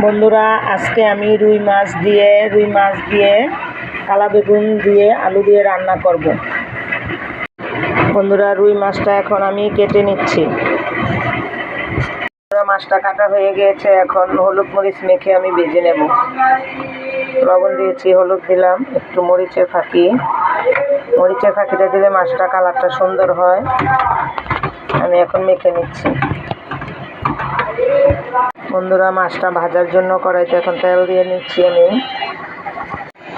বন্ধুরা, আজকে আমি রুই মাছ দিয়ে কালা বেগুন দিয়ে আলু দিয়ে রান্না করব। বন্ধুরা, রুই মাছটা এখন আমি কেটে নিচ্ছি। মাছটা কাটা হয়ে গিয়েছে, এখন হলুদ মরিচ মেখে আমি ভেজে নেব। লবণ দিয়েছি, হলুদ দিলাম, একটু মরিচের ফাঁকিটা দিলে মাছটা কালারটা সুন্দর হয়। আমি এখন মেখে নিচ্ছি। বন্ধুরা, মাছটা ভাজার জন্য কড়াইতে এখন তেল দিয়ে নিচ্ছি আমি।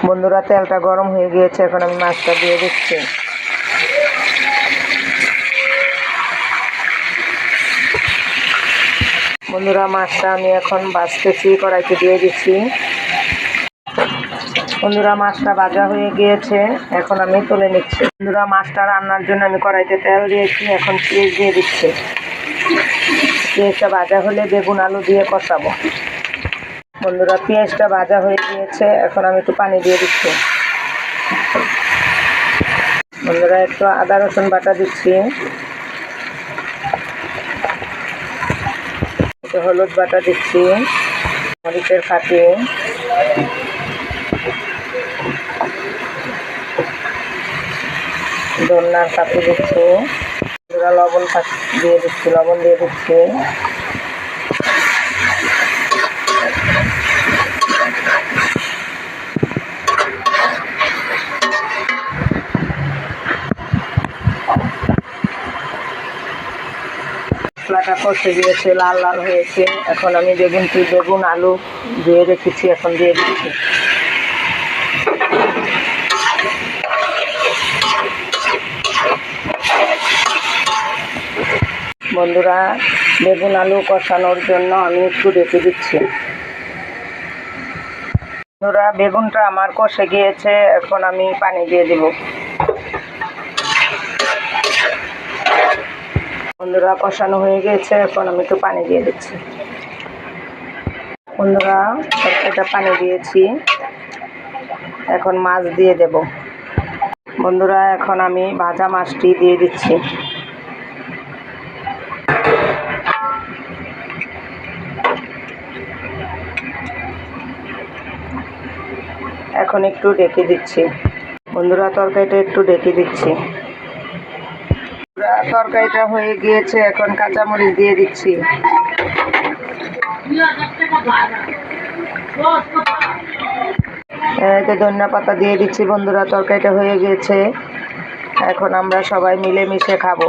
বন্ধুরা, তেলটা গরম হয়ে গিয়েছে, এখন আমি মাছটা দিয়ে দিচ্ছি। বন্ধুরা, মাছটা আমি এখন ভাজতেছি, কড়াইতে দিয়ে দিচ্ছি। বন্ধুরা, মাছটা ভাজা হয়ে গিয়েছে, এখন আমি তুলে নিচ্ছি। বন্ধুরা, মাছটা রান্নার জন্য আমি কড়াইতে তেল দিয়েছি, এখন পেঁয়াজ দিয়ে দিচ্ছি। পেঁয়াজটা ভাজা হলে বেগুন আলু দিয়ে কষাবো। বন্ধুরা, পেঁয়াজটা ভাজা হয়ে গিয়েছে, এখন আমি একটু পানি দিয়ে দিচ্ছি। বন্ধুরা, একটু আদা রসুন বাটা দিচ্ছি, একটু হলুদ বাটা দিচ্ছি, মরিচের ফাঁকি, ধনিয়ার ফাঁকি দিচ্ছি। বন্ধুরা, লবণ দিয়ে দিচ্ছি। মশলাটা কষে গিয়েছে, লাল লাল হয়েছে, এখন আমি বেগুন আলু দিয়ে রেখেছি, এখন দিয়ে দিচ্ছি। বন্ধুরা, বেগুন আলু কষানোর জন্য আমি একটু ঢেকে দিচ্ছি। বন্ধুরা, বেগুনটা আমার কষে গিয়েছে, এখন আমি পানি দিয়ে দেব। বন্ধুরা, কষানো হয়ে গেছে, এখন আমি একটু পানি দিয়ে দিচ্ছি। বন্ধুরা, এটা পানি দিয়েছি, এখন মাছ দিয়ে দেব। বন্ধুরা, এখন আমি ভাজা মাছটি দিয়ে দিচ্ছি। এখন একটু ঢেকে দিচ্ছি। বন্ধুরা, তরকারিটা একটু ঢেকে দিচ্ছি। তরকারিটা হয়ে গিয়েছে, এখন কাঁচামরিচ দিয়ে দিচ্ছি। ধনিয়া পাতা দিয়ে দিচ্ছি। বন্ধুরা, তরকারিটা হয়ে গিয়েছে, এখন আমরা সবাই মিলেমিশে খাবো।